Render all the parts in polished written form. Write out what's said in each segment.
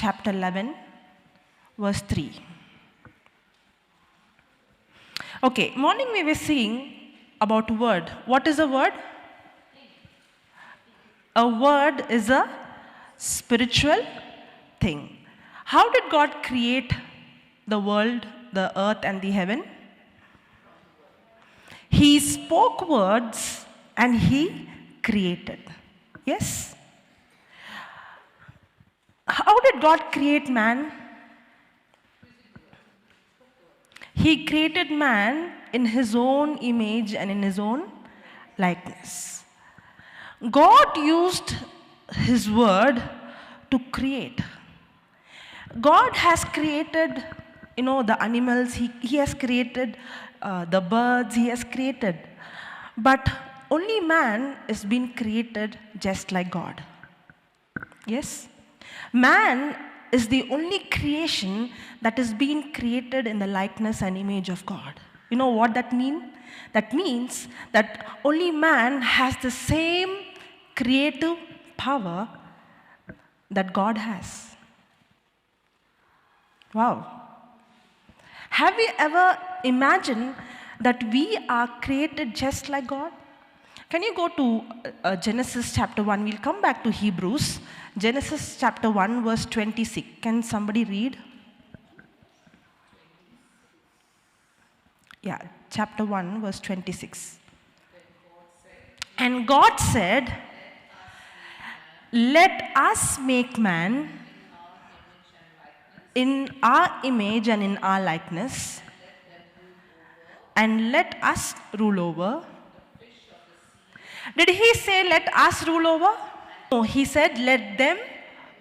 chapter 11, verse 3. Okay, morning we were seeing about word. What is a word? A word is a spiritual thing. How did God create the world, the earth, and the heaven? He spoke words and he created. Yes? How did God create man? He created man in his own image and in his own likeness. God used his word to create. God has created, the animals, he has created the birds, he has created. But only man is being created just like God. Yes? Man is the only creation that is being created in the likeness and image of God. You know what that means? That means that only man has the same creative power that God has. Wow. Have you ever imagined that we are created just like God? Can you go to Genesis chapter 1? We'll come back to Hebrews. Genesis chapter 1, verse 26. Can somebody read? Yeah, chapter 1, verse 26. And God said, let us make man in our image and in our likeness, and let us rule over. Did he say let us rule over? No, he said let them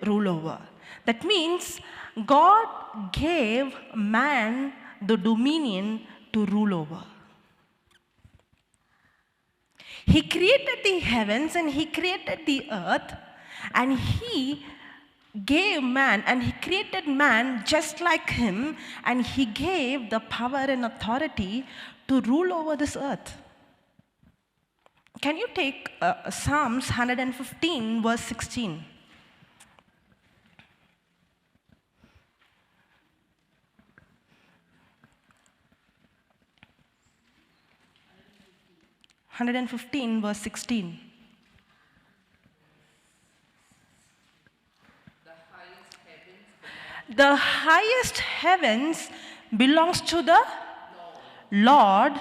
rule over. That means God gave man the dominion to rule over. He created the heavens and he created the earth, and he gave man, and he created man just like him, and he gave the power and authority to rule over this earth. Can you take Psalms 115, verse 16? Verse 16. The highest heavens belongs to the Lord,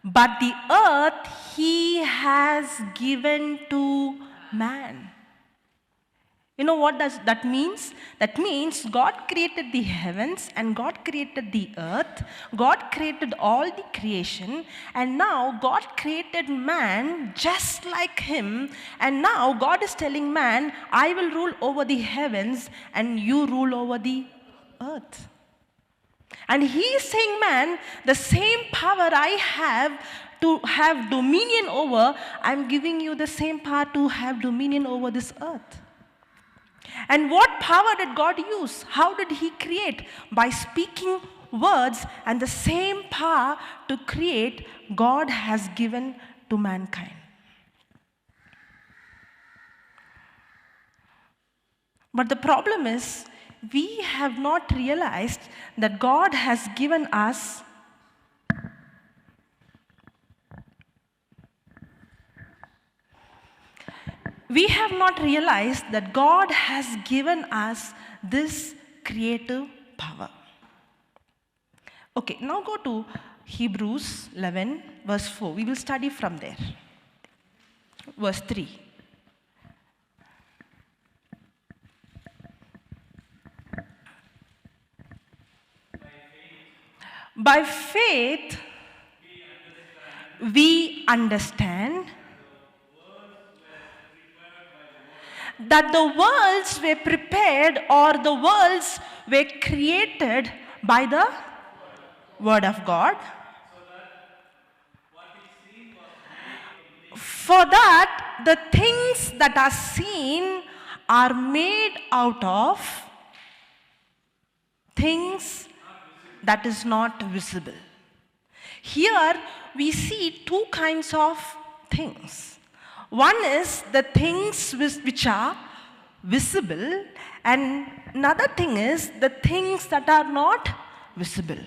but the earth he has given to man. You know what does that means? That means God created the heavens and God created the earth. God created all the creation, and now God created man just like him, and now God is telling man, I will rule over the heavens and you rule over the earth. And he is saying, man, the same power I have to have dominion over, I'm giving you the same power to have dominion over this earth. And what power did God use? How did he create? By speaking words, and the same power to create God has given to mankind. But the problem is, we have not realized that God has given us this creative power. Okay, now go to Hebrews 11, verse 4. We will study from there. Verse 3. By faith, we understand that the worlds were prepared, or the worlds were created by the Word of God. For that the things that are seen are made out of things that is not visible. Here we see two kinds of things. One is the things which are visible, and another thing is the things that are not visible.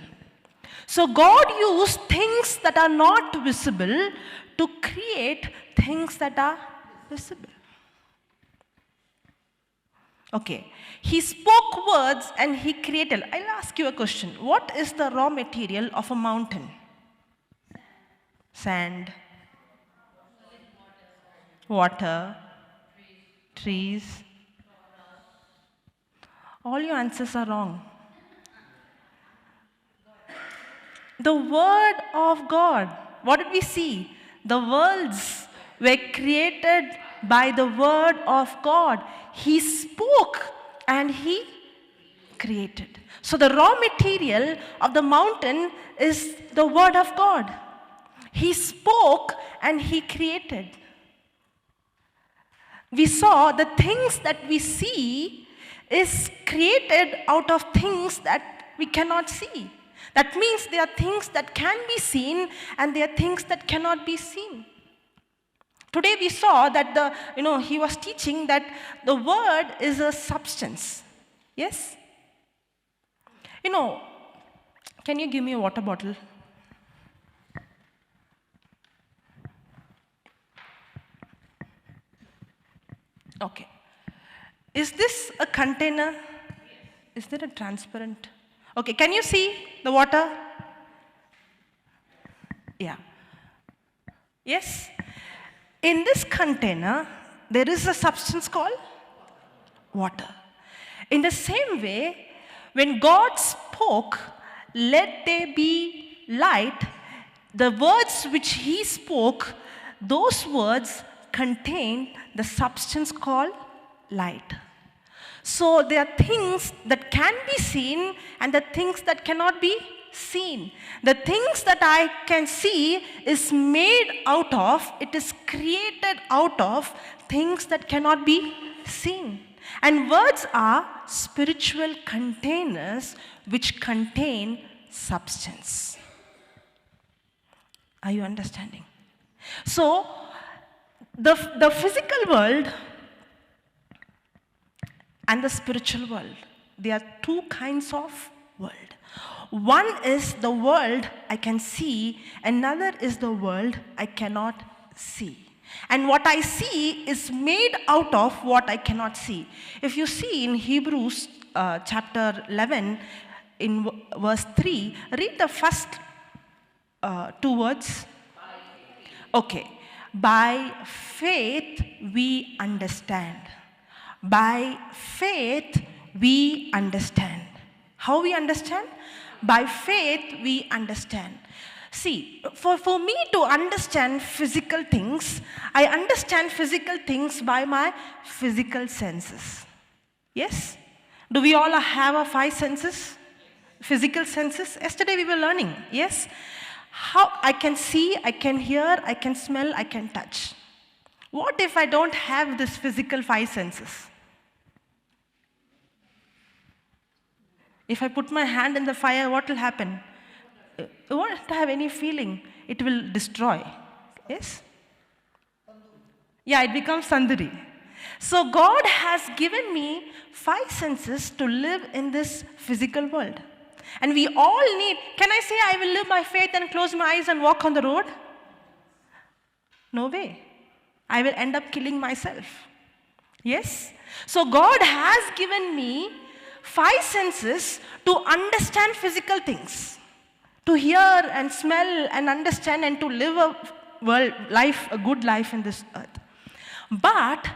So God used things that are not visible to create things that are visible. Okay, he spoke words and he created. I'll ask you a question. What is the raw material of a mountain? Sand, water, trees. All your answers are wrong. The word of God. What did we see? The worlds were created by the word of God. He spoke and he created. So the raw material of the mountain is the word of God. He spoke and he created. We saw the things that we see is created out of things that we cannot see. That means there are things that can be seen and there are things that cannot be seen. Today we saw that he was teaching that the word is a substance. Yes? Can you give me a water bottle? Okay. Is this a container? Is there a transparent? Okay, can you see the water? Yeah. Yes? In this container, there is a substance called water. In the same way, when God spoke, let there be light, the words which he spoke, those words contain the substance called light. So there are things that can be seen and the things that cannot be seen. The things that I can see is made out of, it is created out of things that cannot be seen. And words are spiritual containers which contain substance. Are you understanding? So, the physical world and the spiritual world, there are two kinds of world. One is the world I can see, another is the world I cannot see. And what I see is made out of what I cannot see. If you see in Hebrews chapter 11, in verse 3, read the first two words. Okay. By faith we understand. By faith we understand. How we understand? By faith we understand. See, for me to understand physical things, I understand physical things by my physical senses. Yes? Do we all have our 5 senses? Physical senses? Yesterday we were learning. Yes? How I can see, I can hear, I can smell, I can touch. What if I don't have this physical 5 senses? If I put my hand in the fire, what will happen? It won't have any feeling. It will destroy. Yes? Yeah, it becomes tanduri. So God has given me 5 senses to live in this physical world. And we all need, can I say I will live by faith and close my eyes and walk on the road? No way. I will end up killing myself. Yes? So God has given me 5 senses to understand physical things. To hear and smell and understand and to live a good life in this earth. But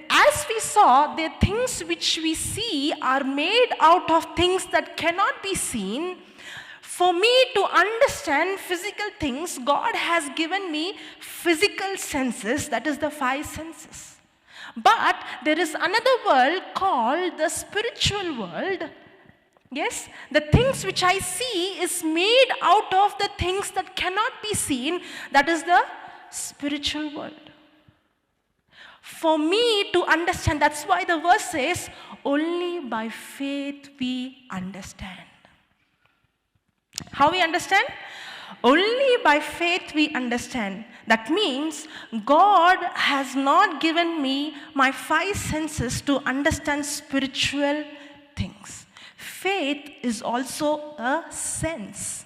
as we saw, the things which we see are made out of things that cannot be seen. For me to understand physical things, God has given me physical senses, that is the 5 senses. But there is another world called the spiritual world. Yes, the things which I see is made out of the things that cannot be seen, that is the spiritual world. For me to understand, that's why the verse says, only by faith we understand. How we understand? Only by faith we understand. That means God has not given me my five senses to understand spiritual things. Faith is also a sense.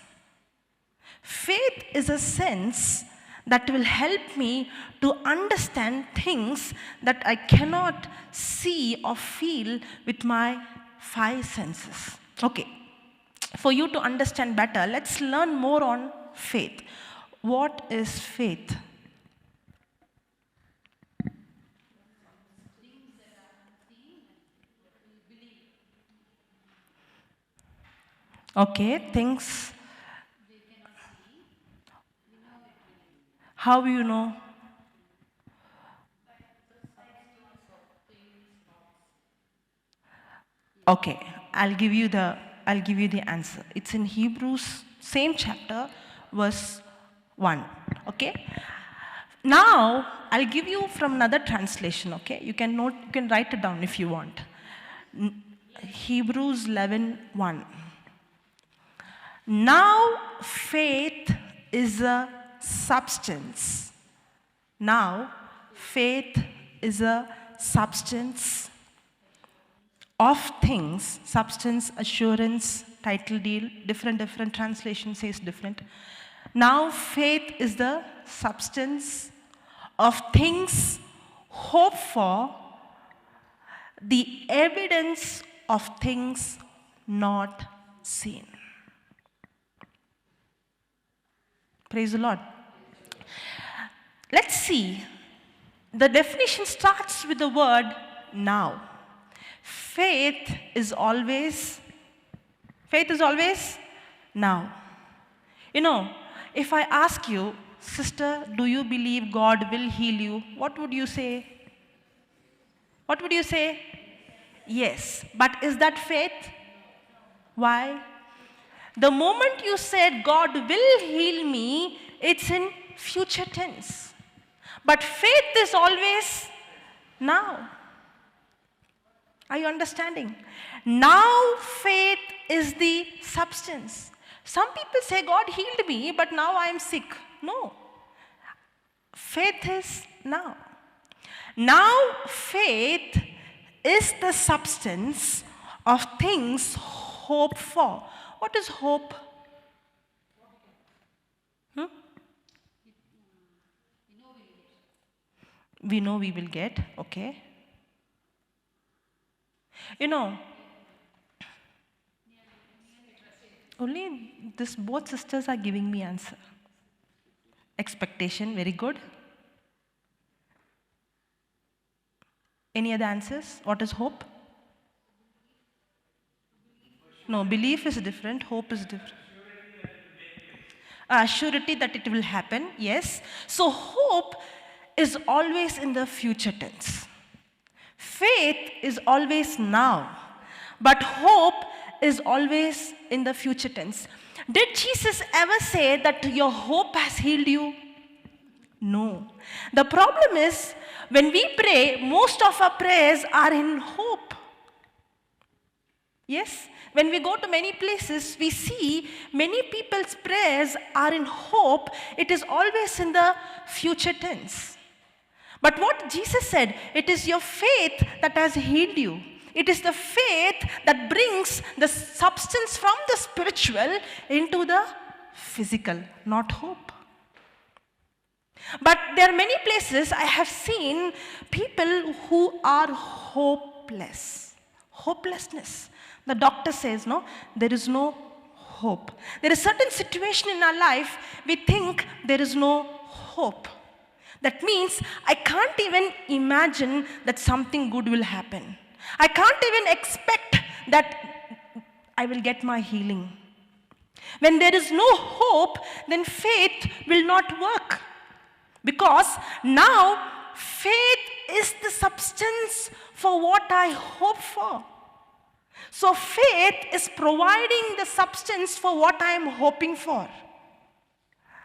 Faith is a sense that will help me to understand things that I cannot see or feel with my five senses. Okay, for you to understand better, let's learn more on faith. What is faith? Okay, things. How you know? Okay, I'll give you the answer. It's in Hebrews, same chapter, verse 1. Okay? Now, I'll give you from another translation, okay? You can write it down if you want. Hebrews 11:1. Now faith is a substance. Now faith is a substance of things. Substance, assurance, title deal, different translation says different. Now faith is the substance of things hoped for, the evidence of things not seen. Praise the Lord. Let's see. The definition starts with the word now. Faith is always now. You know, if I ask you, sister, do you believe God will heal you? What would you say? What would you say? Yes. But is that faith? Why? The moment you said God will heal me, it's in future tense. But faith is always now. Are you understanding? Now faith is the substance. Some people say God healed me, but now I am sick. No. Faith is now. Now faith is the substance of things hoped for. What is hope? We know we will get, okay. You know, only this both sisters are giving me answer. Expectation, very good. Any other answers? What is hope? No, belief is different, hope is different. Surety that it will happen, yes. So hope is always in the future tense. Faith is always now, but hope is always in the future tense. Did Jesus ever say that your hope has healed you? No. The problem is, when we pray, most of our prayers are in hope. Yes? When we go to many places, we see many people's prayers are in hope. It is always in the future tense. But what Jesus said, it is your faith that has healed you. It is the faith that brings the substance from the spiritual into the physical, not hope. But there are many places I have seen people who are hopeless. Hopelessness. The doctor says, no, there is no hope. There is certain situation in our life, we think there is no hope. That means I can't even imagine that something good will happen. I can't even expect that I will get my healing. When there is no hope, then faith will not work. Because now faith is the substance for what I hope for. So faith is providing the substance for what I am hoping for.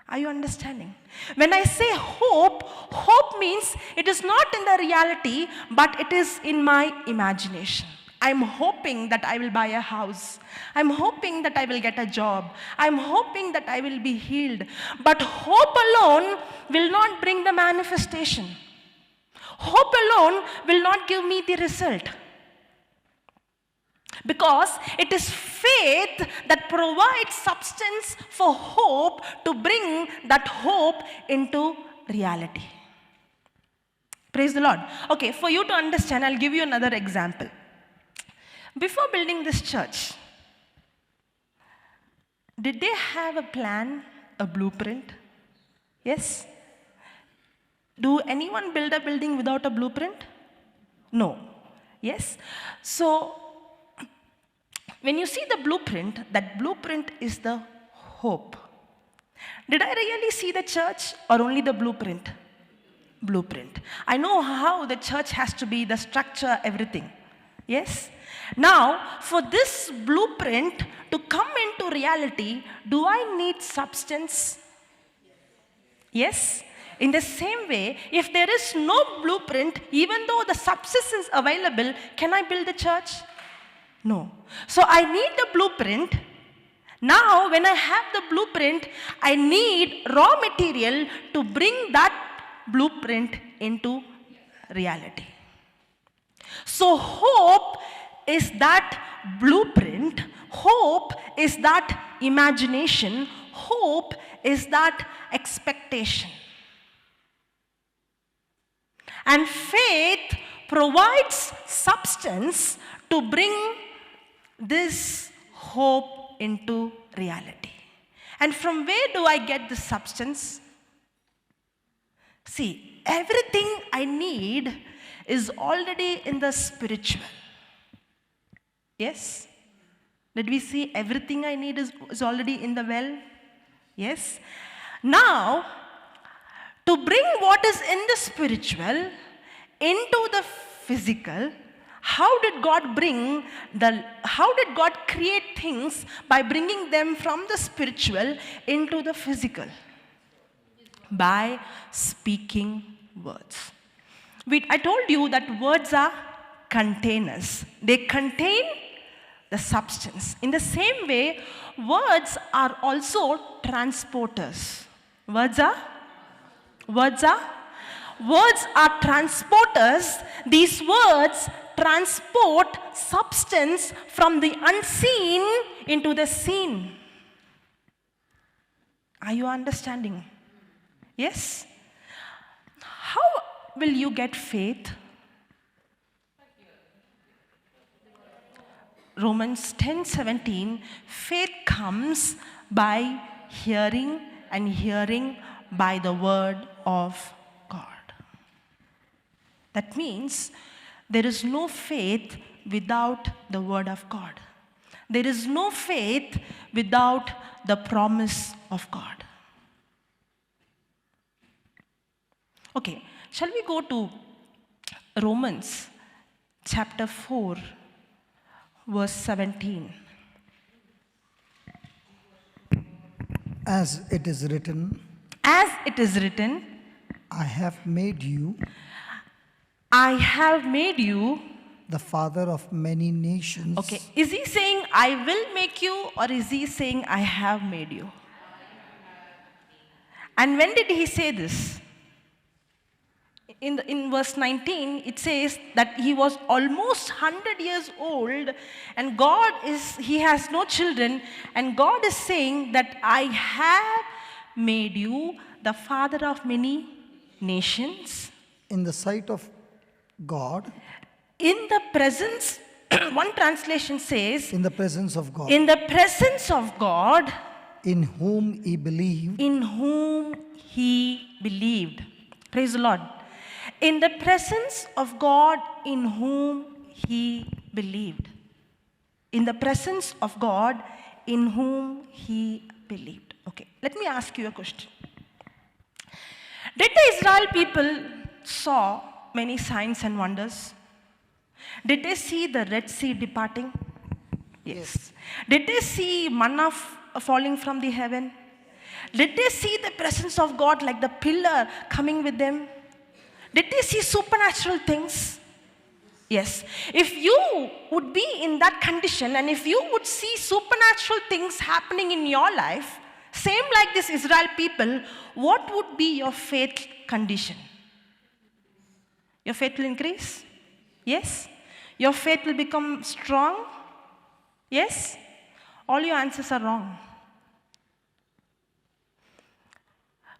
Are you understanding? When I say hope, hope means it is not in the reality, but it is in my imagination. I'm hoping that I will buy a house. I'm hoping that I will get a job. I'm hoping that I will be healed. But hope alone will not bring the manifestation. Hope alone will not give me the result. Because it is faith that provides substance for hope to bring that hope into reality. Praise the Lord. Okay, for you to understand, I'll give you another example. Before building this church, did they have a plan, a blueprint? Yes? Do anyone build a building without a blueprint? No. Yes? So, when you see the blueprint, that blueprint is the hope. Did I really see the church or only the blueprint? Blueprint. I know how the church has to be, the structure, everything. Yes? Now, for this blueprint to come into reality, do I need substance? Yes? In the same way, if there is no blueprint, even though the substance is available, can I build the church? No. So I need the blueprint. Now, when I have the blueprint, I need raw material to bring that blueprint into reality. So hope is that blueprint. Hope is that imagination. Hope is that expectation. And faith provides substance to bring this hope into reality. And from where do I get this substance? See, everything I need is already in the spiritual. Yes? Did we see everything I need is already in the well? Yes? Now, to bring what is in the spiritual into the physical, how did God create things by bringing them from the spiritual into the physical? By speaking words. I told you that words are containers. They contain the substance. In the same way, words are also transporters. Words are transporters. These words transport substance from the unseen into the seen. Are you understanding? Yes? How will you get faith? Romans 10:17, faith comes by hearing, and hearing by the word of God. That means there is no faith without the word of God. There is no faith without the promise of God. Okay, shall we go to Romans chapter 4, verse 17. As it is written, I have made you the father of many nations. Okay, is he saying I will make you, or is he saying I have made you? And when did he say this? In verse 19, it says that he was almost 100 years old, and he has no children, and God is saying that I have made you the father of many nations. In the sight of God. In the presence, one translation says, in the presence of God. In the presence of God. In whom he believed. In whom he believed. Praise the Lord. In the presence of God in whom he believed. In the presence of God in whom he believed. Okay, let me ask you a question. Did the Israel people saw many signs and wonders? Did they see the Red Sea departing? Yes. Did they see manna falling from the heaven? Did they see the presence of God like the pillar coming with them? Did they see supernatural things? Yes. If you would be in that condition and if you would see supernatural things happening in your life, same like this Israel people, what would be your faith condition? Your faith will increase? Yes. Your faith will become strong? Yes. All your answers are wrong.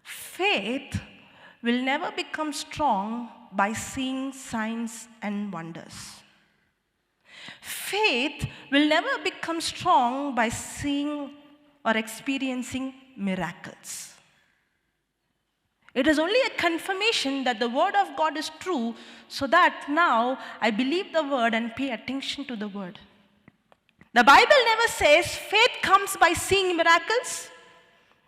Faith will never become strong by seeing signs and wonders. Faith will never become strong by seeing or experiencing miracles. It is only a confirmation that the word of God is true, so that now I believe the word and pay attention to the word. The Bible never says faith comes by seeing miracles.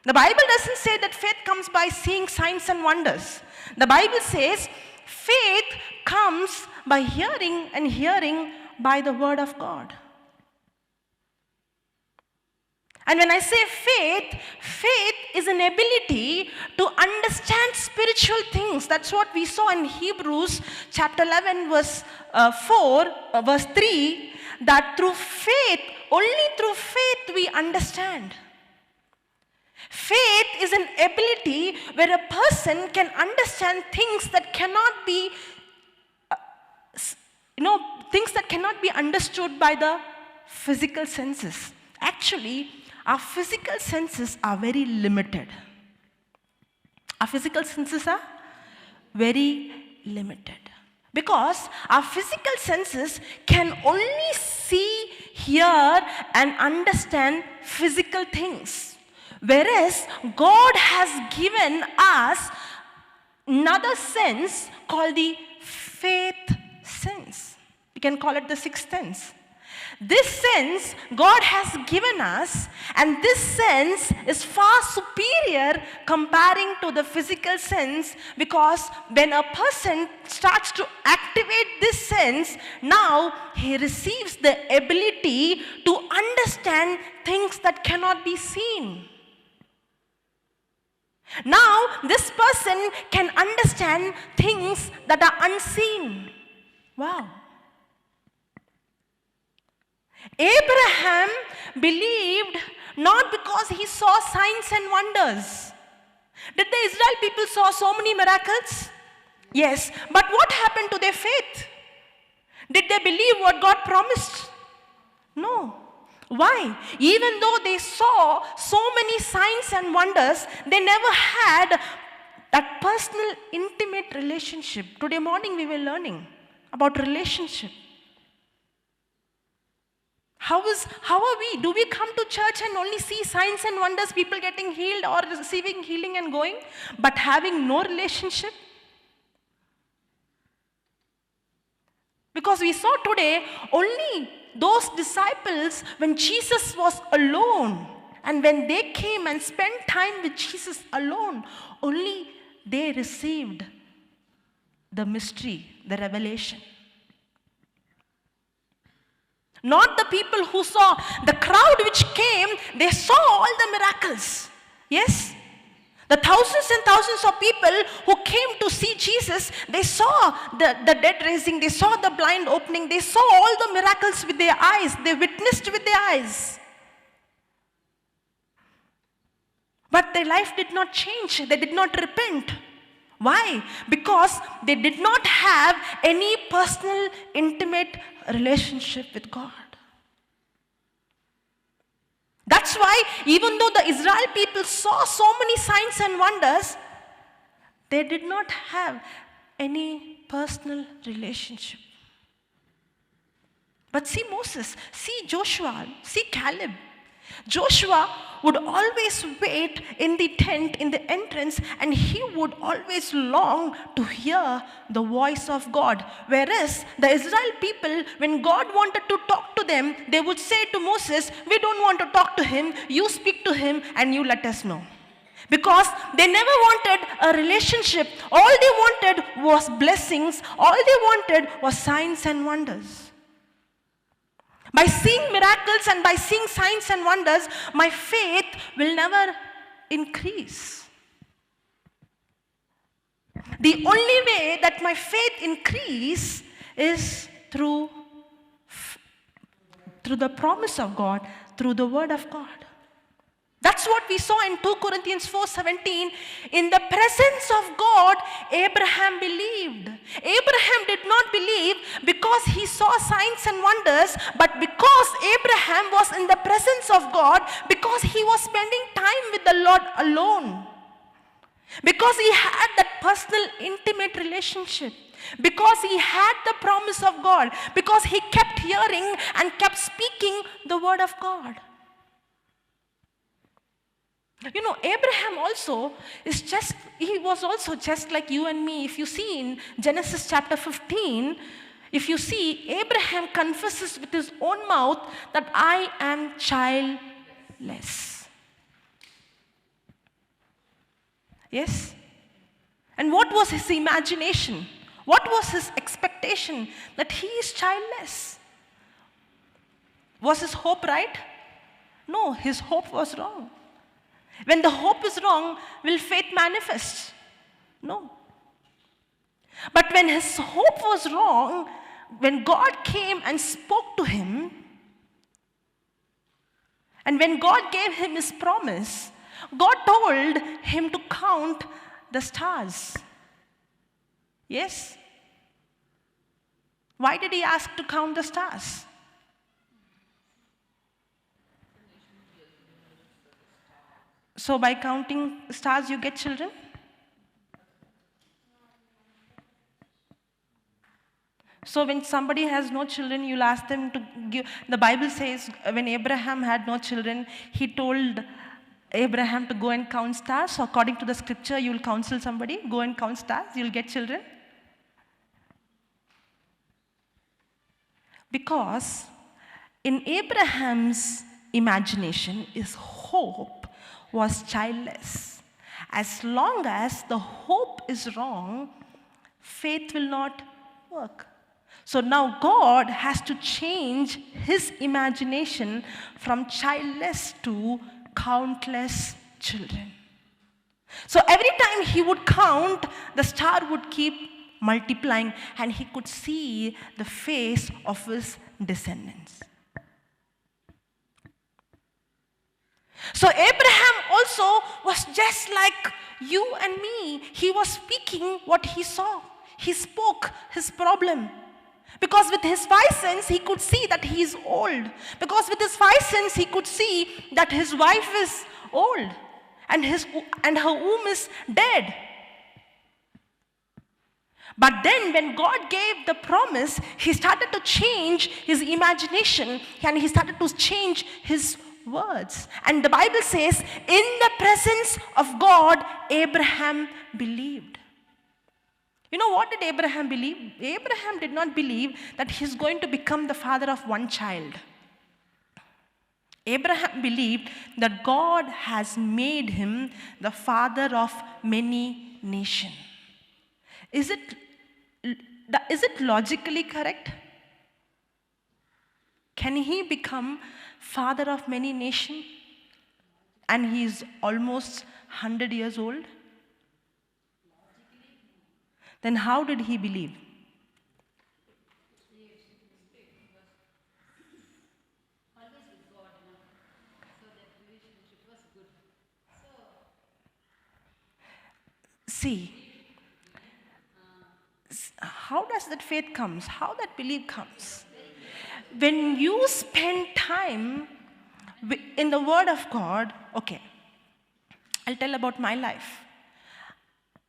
The Bible doesn't say that faith comes by seeing signs and wonders. The Bible says faith comes by hearing, and hearing by the word of God. And when I say faith, faith is an ability to understand spiritual things. That's what we saw in Hebrews chapter 11 verse 3, that through faith, only through faith we understand. Faith is an ability where a person can understand things that cannot be, things that cannot be understood by the physical senses. Actually, our physical senses are very limited. Our physical senses are very limited. Because our physical senses can only see, hear, and understand physical things. Whereas God has given us another sense called the faith sense. You can call it the sixth sense. This sense God has given us, and this sense is far superior comparing to the physical sense, because when a person starts to activate this sense, now he receives the ability to understand things that cannot be seen. Now this person can understand things that are unseen. Wow. Abraham believed not because he saw signs and wonders. Did the Israel people saw so many miracles? Yes. But what happened to their faith? Did they believe what God promised? No. Why? Even though they saw so many signs and wonders, they never had that personal, intimate relationship. Today morning we were learning about relationship. How are we? Do we come to church and only see signs and wonders, people getting healed or receiving healing and going, but having no relationship? Because we saw today only those disciples, when Jesus was alone, and when they came and spent time with Jesus alone, only they received the mystery, the revelation. Not the people who saw. The crowd which came, they saw all the miracles. Yes? The thousands and thousands of people who came to see Jesus, they saw the dead raising, they saw the blind opening, they saw all the miracles with their eyes, they witnessed with their eyes. But their life did not change, they did not repent. Why? Because they did not have any personal, intimate relationship with God. That's why even though the Israel people saw so many signs and wonders, they did not have any personal relationship. But see Moses, see Joshua, see Caleb. Joshua would always wait in the tent, in the entrance, and he would always long to hear the voice of God. Whereas the Israel people, when God wanted to talk to them, they would say to Moses, we don't want to talk to him, you speak to him and you let us know. Because they never wanted a relationship. All they wanted was blessings. All they wanted was signs and wonders. By seeing miracles and by seeing signs and wonders, my faith will never increase. The only way that my faith increase is through the promise of God, through the word of God. That's what we saw in 2 Corinthians 4:17. In the presence of God, Abraham believed. Abraham did not believe because he saw signs and wonders, but because Abraham was in the presence of God, because he was spending time with the Lord alone. Because he had that personal, intimate relationship. Because he had the promise of God. Because he kept hearing and kept speaking the word of God. You know, Abraham also he was also just like you and me. If you see in Genesis chapter 15, if you see, Abraham confesses with his own mouth that I am childless. Yes? And what was his imagination? What was his expectation? That he is childless. Was his hope right? No, his hope was wrong. When the hope is wrong, will faith manifest? No. But when his hope was wrong, when God came and spoke to him, and when God gave him his promise, God told him to count the stars. Yes? Why did he ask to count the stars? So by counting stars, you get children? So when somebody has no children, you'll ask them to give. The Bible says when Abraham had no children, he told Abraham to go and count stars. So according to the scripture, you'll counsel somebody, go and count stars, you'll get children. Because in Abraham's imagination, his hope was childless. As long as the hope is wrong, faith will not work. So now God has to change his imagination from childless to countless children. So every time he would count, the star would keep multiplying and he could see the face of his descendants. So Abraham also was just like you and me. He was speaking what he saw. He spoke his problem. Because with his 5 cents, he could see that he is old. Because with his 5 cents, he could see that his wife is old. And her womb is dead. But then when God gave the promise, he started to change his imagination and he started to change his words. And the Bible says, in the presence of God, Abraham believed. You know what did Abraham believe? Abraham did not believe that he's going to become the father of one child. Abraham believed that God has made him the father of many nations. Is it logically correct? Can he become father of many nations and he is almost 100 years old? Then how did he believe? See, how does that faith comes? How that belief comes? When you spend time in the Word of God, okay, I'll tell about my life.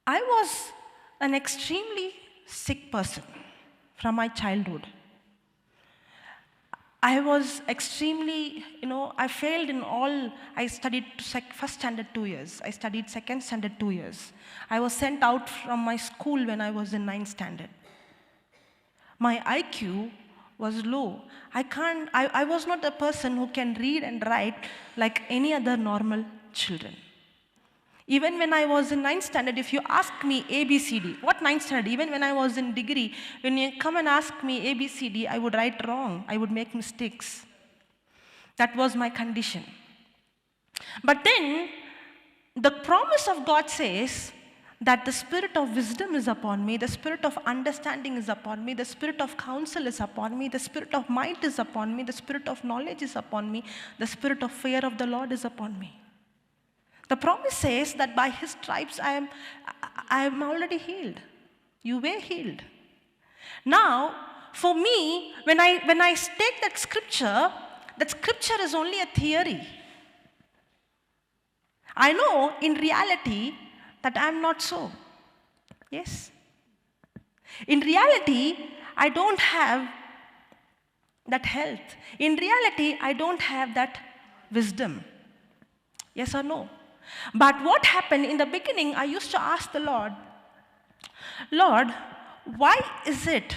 I was an extremely sick person from my childhood. I was extremely, I failed in all. I studied first standard 2 years. I studied second standard 2 years. I was sent out from my school when I was in 9th standard. My IQ was low. I was not a person who can read and write like any other normal children. Even when I was in 9th standard, if you ask me ABCD, what 9th standard? Even when I was in degree, when you come and ask me ABCD, I would write wrong. I would make mistakes. That was my condition. But then, the promise of God says that the spirit of wisdom is upon me, the spirit of understanding is upon me, the spirit of counsel is upon me, the spirit of might is upon me, the spirit of knowledge is upon me, the spirit of fear of the Lord is upon me. The promise says that by his stripes I am already healed. You were healed. Now, for me, when I take that scripture is only a theory. I know in reality that I am not so. Yes. In reality, I don't have that health. In reality, I don't have that wisdom. Yes or no? But what happened in the beginning, I used to ask the Lord, Lord, why is it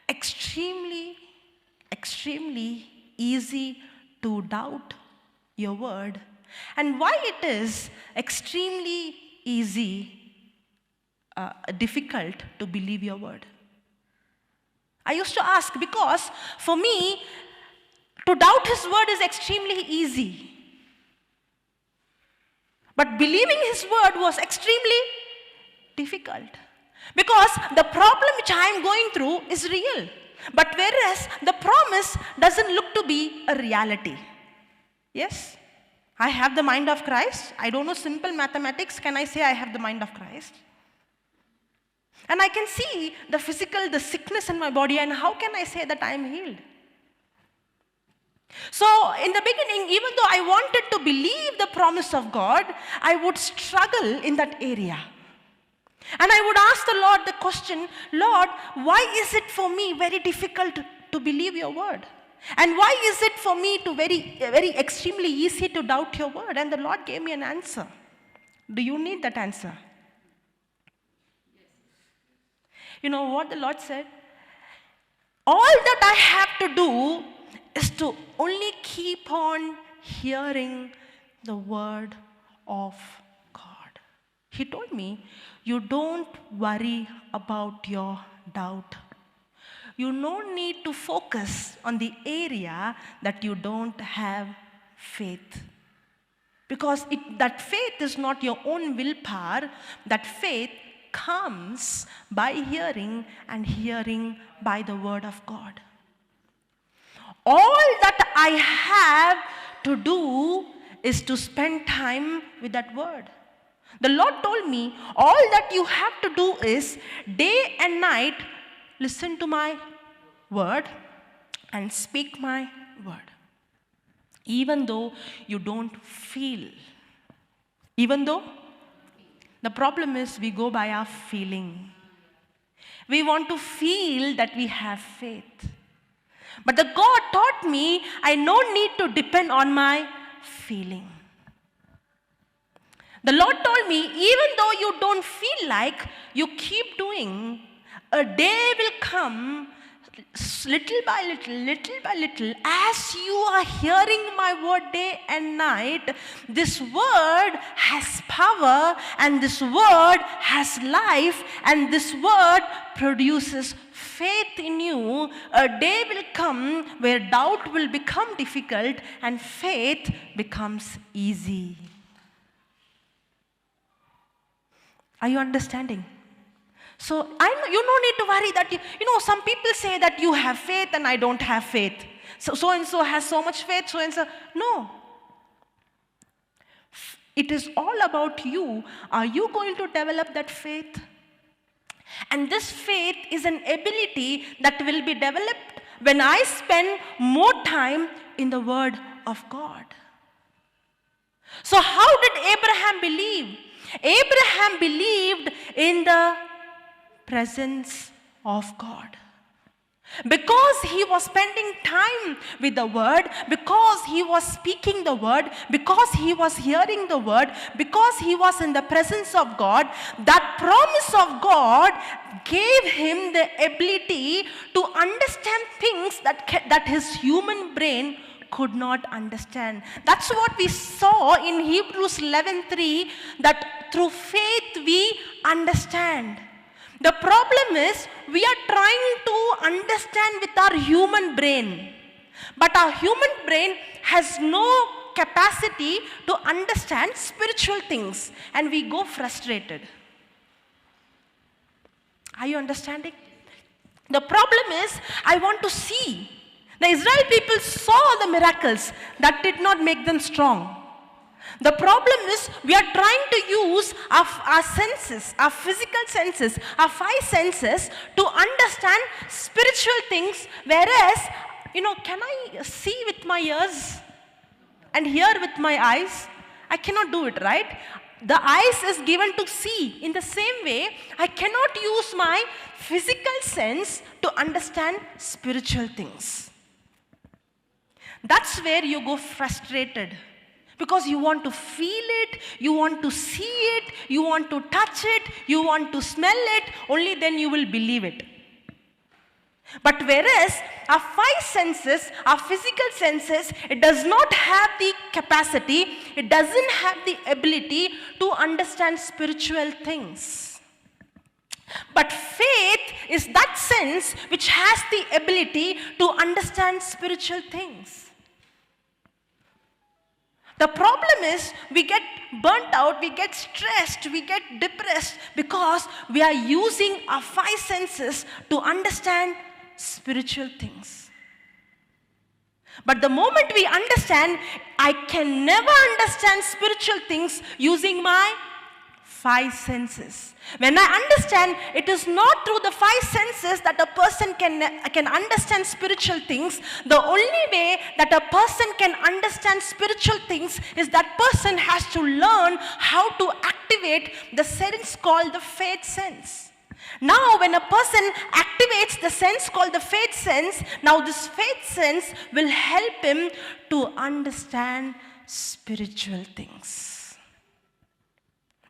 extremely easy to doubt your word? And why it is extremely difficult to believe your word? I used to ask because for me, to doubt his word is extremely easy. But believing his word was extremely difficult. Because the problem which I am going through is real. But whereas the promise doesn't look to be a reality. Yes? I have the mind of Christ. I don't know simple mathematics. Can I say I have the mind of Christ? And I can see the physical, the sickness in my body, and how can I say that I am healed? So in the beginning, even though I wanted to believe the promise of God, I would struggle in that area. And I would ask the Lord the question, Lord, why is it for me very difficult to believe your word? And why is it for me to very extremely easy to doubt your word? And the Lord gave me an answer. Do you need that answer? You know what the Lord said? All that I have to do is to only keep on hearing the word of God. He told me, you don't worry about your doubt. You don't need to focus on the area that you don't have faith. Because that faith is not your own willpower. That faith comes by hearing, and hearing by the word of God. All that I have to do is to spend time with that word. The Lord told me, all that you have to do is day and night listen to my word and speak my word. Even though you don't feel. Even though the problem is we go by our feeling. We want to feel that we have faith. But the God taught me I don't need to depend on my feeling. The Lord told me, even though you don't feel like, you keep doing, a day will come, little by little, as you are hearing my word day and night, this word has power, and this word has life, and this word produces faith in you. A day will come where doubt will become difficult and faith becomes easy. Are you understanding? So you don't need to worry that, some people say that you have faith and I don't have faith. So-and-so has so much faith, so-and-so. No. It is all about you. Are you going to develop that faith? And this faith is an ability that will be developed when I spend more time in the Word of God. So how did Abraham believe? Abraham believed in the presence of God. Because he was spending time with the word, because he was speaking the word, because he was hearing the word, because he was in the presence of God, that promise of God gave him the ability to understand things that his human brain could not understand. That's what we saw in Hebrews 11:3, that through faith we understand. The problem is, we are trying to understand with our human brain. But our human brain has no capacity to understand spiritual things. And we go frustrated. Are you understanding? The problem is, I want to see. The Israel people saw the miracles. That did not make them strong. The problem is, we are trying to use our senses, our physical senses, our five senses to understand spiritual things, whereas, can I see with my ears and hear with my eyes? I cannot do it, right? The eyes is given to see. In the same way, I cannot use my physical sense to understand spiritual things. That's where you go frustrated. Because you want to feel it, you want to see it, you want to touch it, you want to smell it, only then you will believe it. But whereas our five senses, our physical senses, it does not have the capacity, it doesn't have the ability to understand spiritual things. But faith is that sense which has the ability to understand spiritual things. The problem is, we get burnt out, we get stressed, we get depressed because we are using our five senses to understand spiritual things. But the moment we understand, I can never understand spiritual things using my five senses. When I understand, it is not through the five senses that a person can understand spiritual things. The only way that a person can understand spiritual things is that person has to learn how to activate the sense called the faith sense. Now, when a person activates the sense called the faith sense, now this faith sense will help him to understand spiritual things.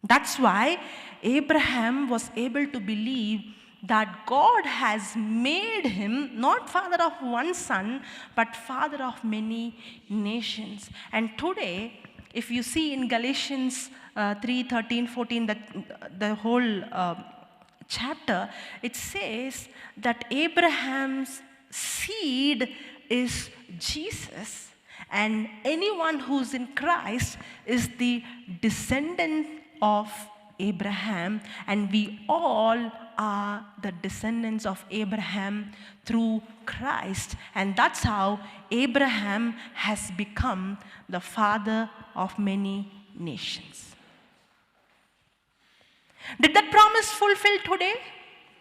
That's why Abraham was able to believe that God has made him not father of one son, but father of many nations. And today, if you see in Galatians 3, 13, 14, the whole chapter, it says that Abraham's seed is Jesus, and anyone who's in Christ is the descendant of Abraham, and we all are the descendants of Abraham through Christ. And that's how Abraham has become the father of many nations. Did that promise fulfill today?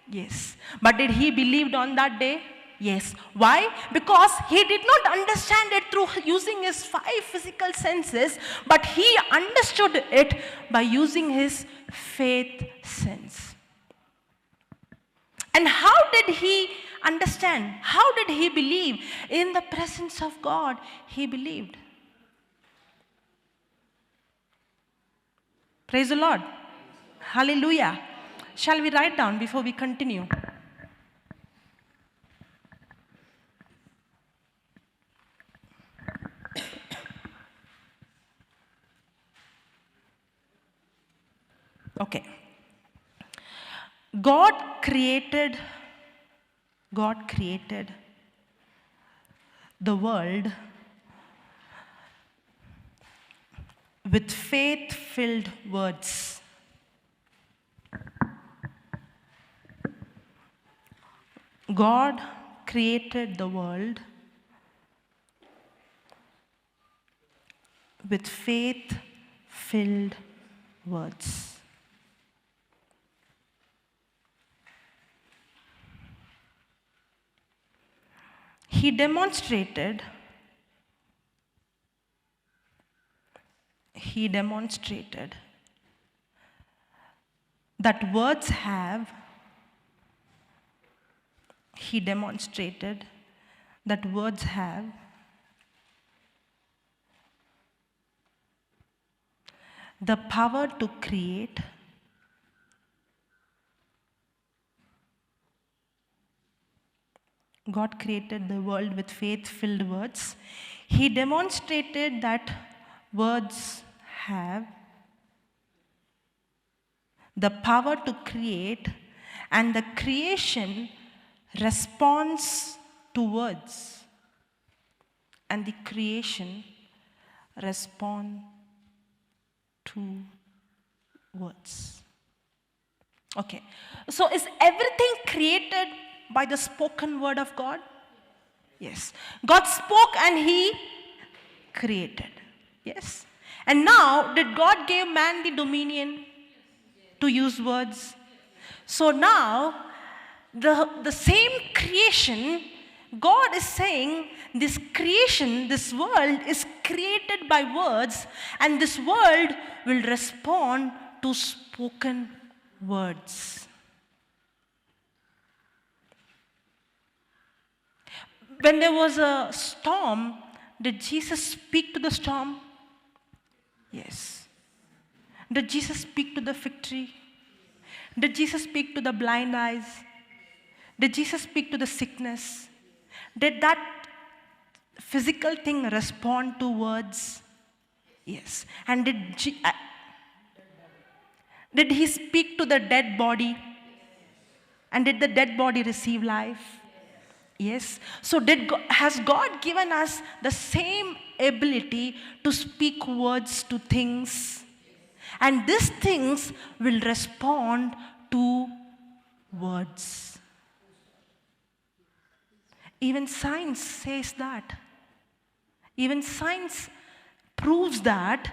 Yes. But did he believe on that day? Yes. Why? Because he did not understand it through using his five physical senses, but he understood it by using his faith sense. And how did he understand? How did he believe? In the presence of God, he believed. Praise the Lord. Hallelujah. Shall we write down before we continue? Okay. God created the world with faith-filled words. God created the world with faith-filled words. He demonstrated that words have the power to create God created the world with faith-filled words. He demonstrated that words have the power to create, and the creation responds to words. And the creation responds to words. Okay. So is everything created by the spoken word of God? Yes. God spoke and he created. Yes. And now, did God give man the dominion to use words? So now, the same creation, God is saying this creation, this world is created by words, and this world will respond to spoken words. When there was a storm, did Jesus speak to the storm? Yes. Did Jesus speak to the fig tree? Did Jesus speak to the blind eyes? Did Jesus speak to the sickness? Did that physical thing respond to words? Yes. And did he speak to the dead body? And did the dead body receive life? Yes. So has God given us the same ability to speak words to things? And these things will respond to words. Even science says that. Even science proves that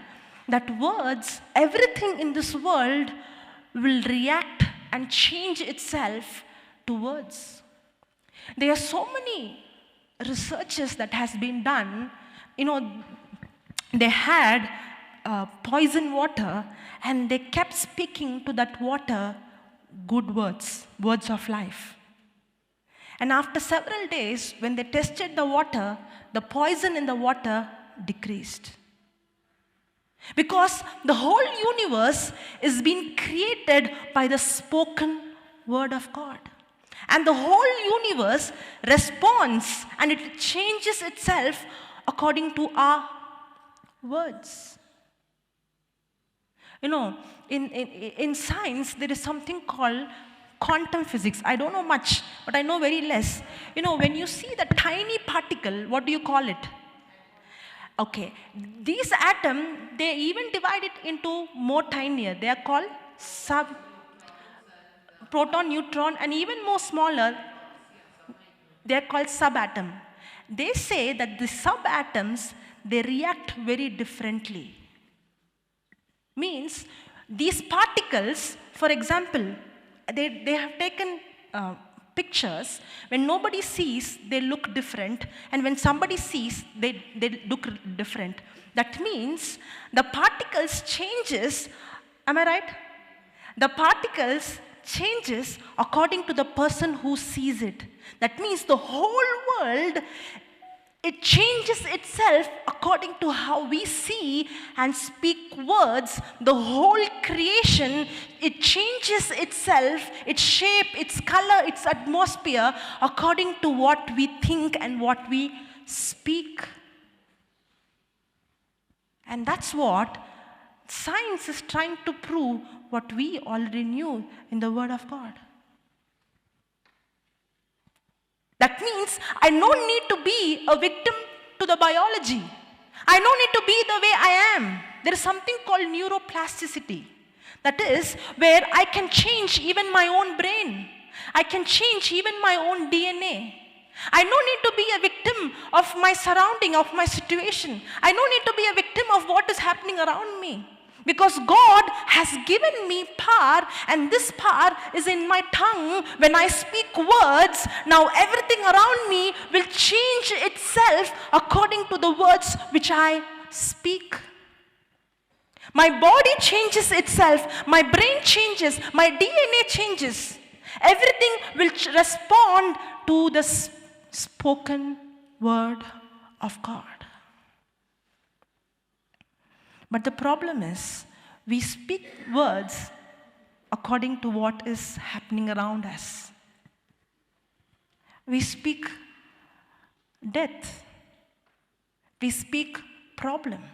words, everything in this world will react and change itself to words. There are so many researches that has been done. They had poison water, and they kept speaking to that water good words, words of life. And after several days, when they tested the water, the poison in the water decreased. Because the whole universe is being created by the spoken word of God. And the whole universe responds, and it changes itself according to our words. In science, there is something called quantum physics. I don't know much, but I know very less. When you see the tiny particle, what do you call it? Okay, these atoms, they even divide it into more tinier. They are called proton, neutron, and even more smaller, they are called subatom. They say that the subatoms, they react very differently. Means these particles, for example, they have taken pictures. When nobody sees, they look different, and when somebody sees, they look different. That means the particles changes, am I right? The particles changes according to the person who sees it. That means the whole world, it changes itself according to how we see and speak words. The whole creation, it changes itself, its shape, its color, its atmosphere according to what we think and what we speak. And that's what science is trying to prove, what we already knew in the Word of God. That means I don't need to be a victim to the biology. I don't need to be the way I am. There is something called neuroplasticity. That is where I can change even my own brain. I can change even my own DNA. I don't need to be a victim of my surrounding, of my situation. I don't need to be a victim of what is happening around me. Because God has given me power, and this power is in my tongue. When I speak words, now everything around me will change itself according to the words which I speak. My body changes itself, my brain changes, my DNA changes. Everything will respond to the spoken word of God. But the problem is, we speak words according to what is happening around us. We speak death. We speak problem.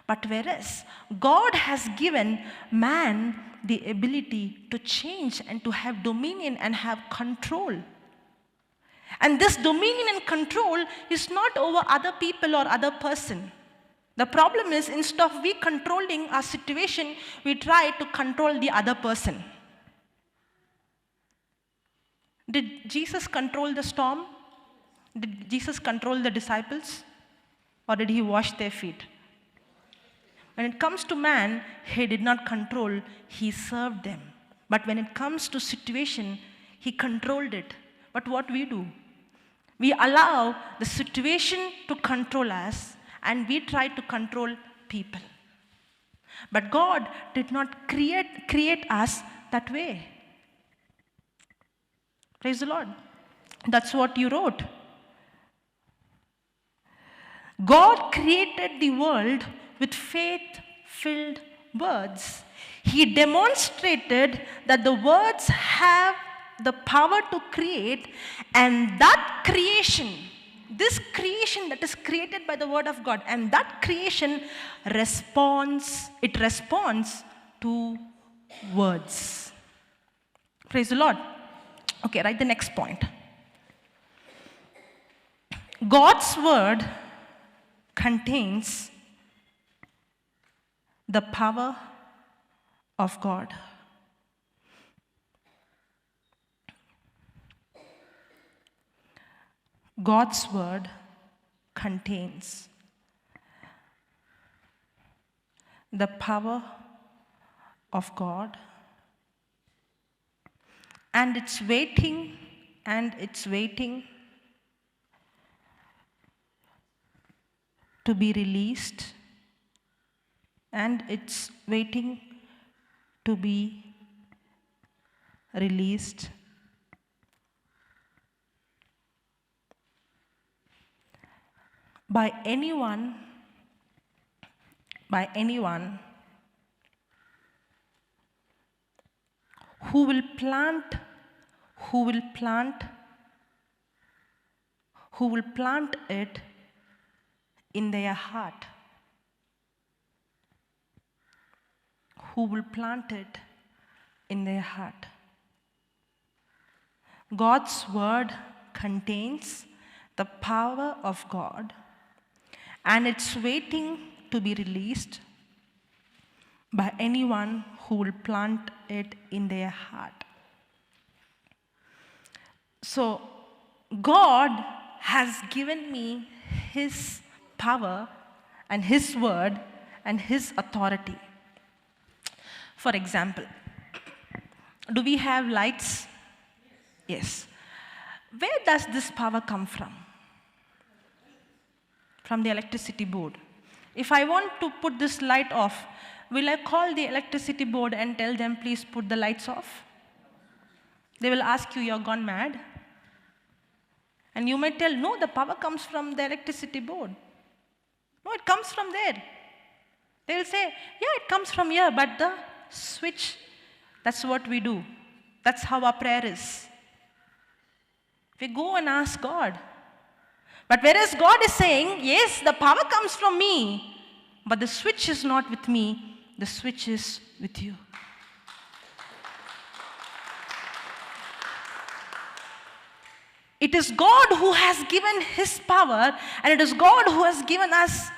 But whereas God has given man the ability to change and to have dominion and have control. And this dominion and control is not over other people or other person. The problem is, instead of we controlling our situation, we try to control the other person. Did Jesus control the storm? Did Jesus control the disciples? Or did he wash their feet? When it comes to man, he did not control, he served them. But when it comes to situation, he controlled it. But what we do? We allow the situation to control us and we try to control people. But God did not create us that way. Praise the Lord. That's what you wrote. God created the world with faith-filled words. He demonstrated that the words have the power to create, and that creation, this creation that is created by the word of God, and that creation responds to words. Praise the Lord. Okay, write the next point. God's word contains the power of God. God's word contains the power of God, and it's waiting to be released, and it's waiting to be released by anyone who will plant it in their heart. Who will plant it in their heart. God's word contains the power of God, and it's waiting to be released by anyone who will plant it in their heart. So, God has given me His power and His word and His authority. For example, do we have lights? Yes. Where does this power come from? From the electricity board. If I want to put this light off, will I call the electricity board and tell them, please put the lights off? They will ask you, you're gone mad. And you might tell, no, the power comes from the electricity board. No, it comes from there. They will say, yeah, it comes from here, but the switch, that's what we do. That's how our prayer is. We go and ask God. But whereas God is saying, yes, the power comes from me, but the switch is not with me, the switch is with you. It is God who has given His power, and it is God who has given us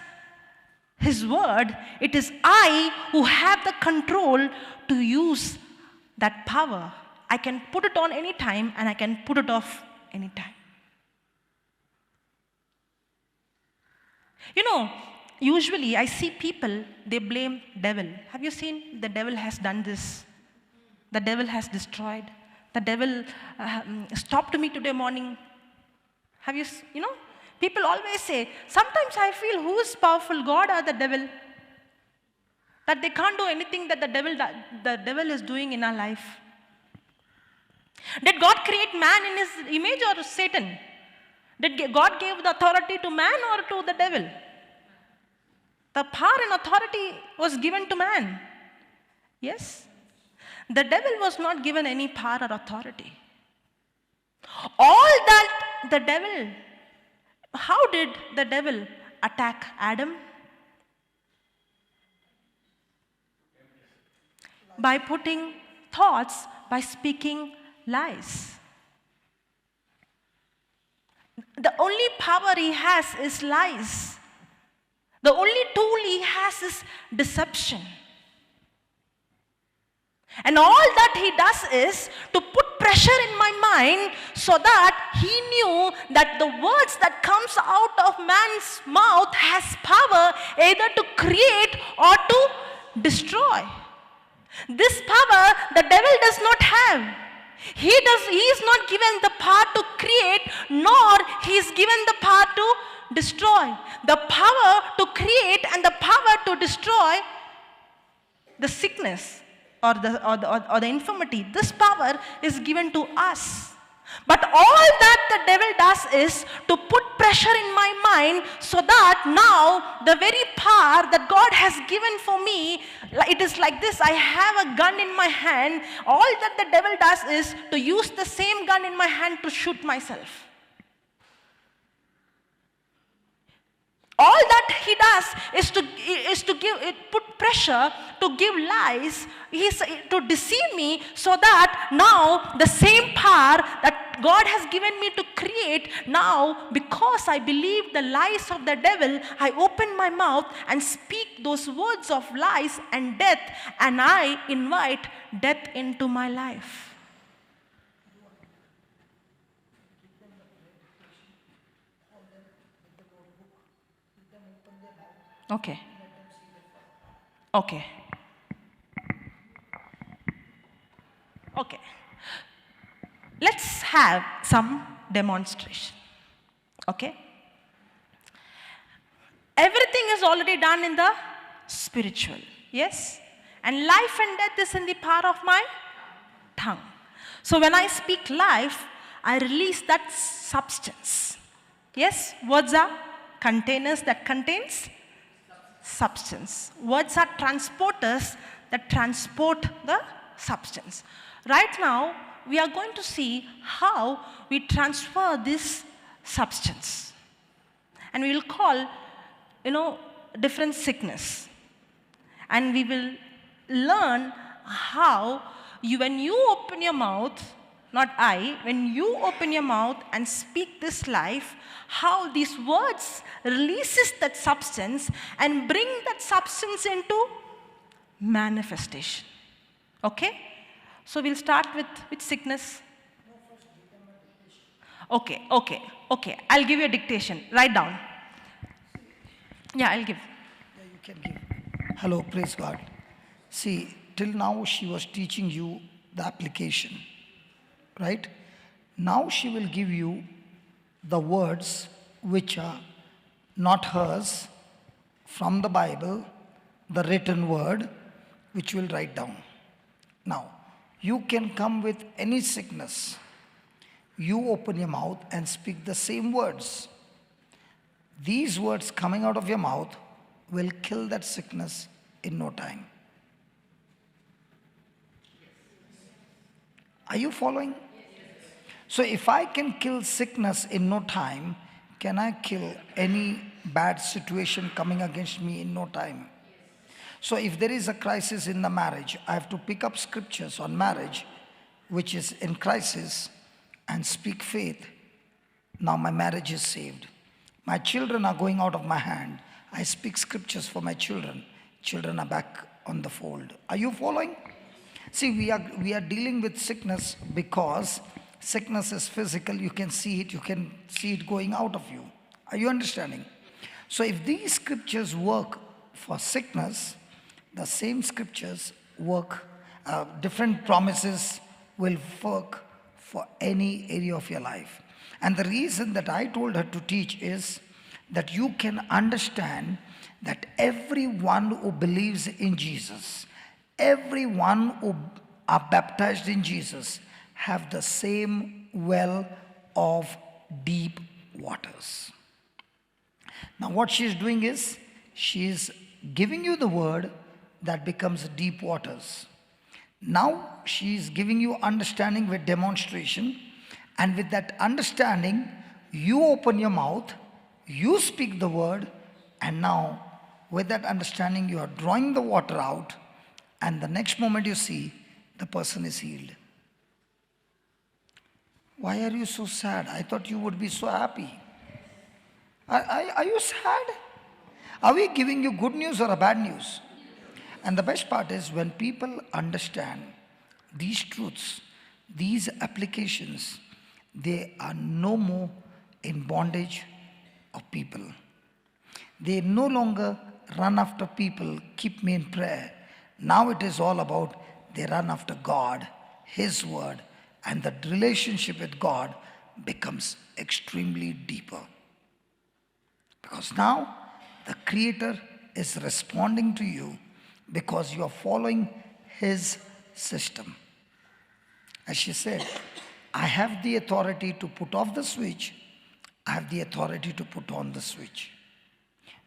His word. It is I who have the control to use that power. I can put it on any time, and I can put it off any time. You know, usually I see people, they blame devil. Have you seen the devil has done this? The devil has destroyed. The devil stopped me today morning. Have you, people always say, sometimes I feel who is powerful, God or the devil? That they can't do anything that the devil is doing in our life. Did God create man in His image or Satan? Did God give the authority to man or to the devil? The power and authority was given to man. Yes? The devil was not given any power or authority. All that the devil, how did the devil attack Adam? By putting thoughts, by speaking lies. The only power he has is lies. The only tool he has is deception. And all that he does is to put pressure in my mind so that he knew that the words that comes out of man's mouth has power either to create or to destroy. This power the devil does not have. He is not given the power to create, nor he is given the power to destroy. The power to create and the power to destroy the sickness or the infirmity, this power is given to us. But all that the devil does is to put pressure in my mind so that now the very power that God has given for me, it is like this: I have a gun in my hand. All that the devil does is to use the same gun in my hand to shoot myself. All that he does is to put pressure, to give lies, to deceive me, so that now the same power that God has given me to create, now because I believe the lies of the devil, I open my mouth and speak those words of lies and death, and I invite death into my life. Okay. Okay. Okay. Let's have some demonstration. Okay? Everything is already done in the spiritual. Yes? And life and death is in the power of my tongue. So when I speak life, I release that substance. Yes? Words are containers that contains substance. Words are transporters that transport the substance. Right now, we are going to see how we transfer this substance. And we will call, different sickness. And we will learn how when you open your mouth, not I, when you open your mouth and speak this life, how these words releases that substance and bring that substance into manifestation. Okay? So we'll start with which sickness? Okay. I'll give you a dictation. Write down. Yeah, I'll give. Yeah, you can give. Hello, praise God. See, till now she was teaching you the application, right? Now she will give you the words which are not hers, from the Bible, the written word, which will write down. Now, you can come with any sickness. You open your mouth and speak the same words. These words coming out of your mouth will kill that sickness in no time. Are you following? So if I can kill sickness in no time, can I kill any bad situation coming against me in no time? So if there is a crisis in the marriage, I have to pick up scriptures on marriage, which is in crisis, and speak faith. Now my marriage is saved. My children are going out of my hand. I speak scriptures for my children. Children are back on the fold. Are you following? See, we are dealing with sickness because sickness is physical. You can see it. You can see it going out of you. Are you understanding? So if these scriptures work for sickness, the same scriptures work, different promises will work for any area of your life. And the reason that I told her to teach is that you can understand that everyone who believes in Jesus, everyone who are baptized in Jesus, have the same well of deep waters. Now what she is doing is, she is giving you the word that becomes deep waters. Now she is giving you understanding with demonstration, and with that understanding, you open your mouth, you speak the word, and now with that understanding, you are drawing the water out, and the next moment you see, the person is healed. Why are you so sad? I thought you would be so happy. Are you sad? Are we giving you good news or a bad news? And the best part is when people understand these truths, these applications, they are no more in bondage of people. They no longer run after people, keep me in prayer. Now it is all about they run after God, His word, and the relationship with God becomes extremely deeper. Because now the Creator is responding to you because you are following His system. As she said, I have the authority to put off the switch, I have the authority to put on the switch.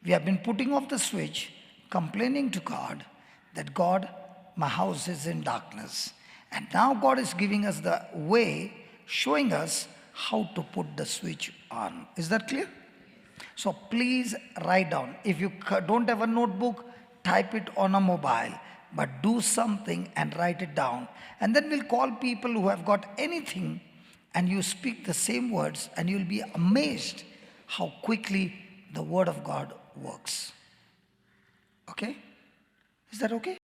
We have been putting off the switch, complaining to God that God, my house is in darkness. And now God is giving us the way, showing us how to put the switch on. Is that clear? So please write down. If you don't have a notebook, type it on a mobile. But do something and write it down. And then we'll call people who have got anything and you speak the same words and you'll be amazed how quickly the word of God works. Okay? Is that okay?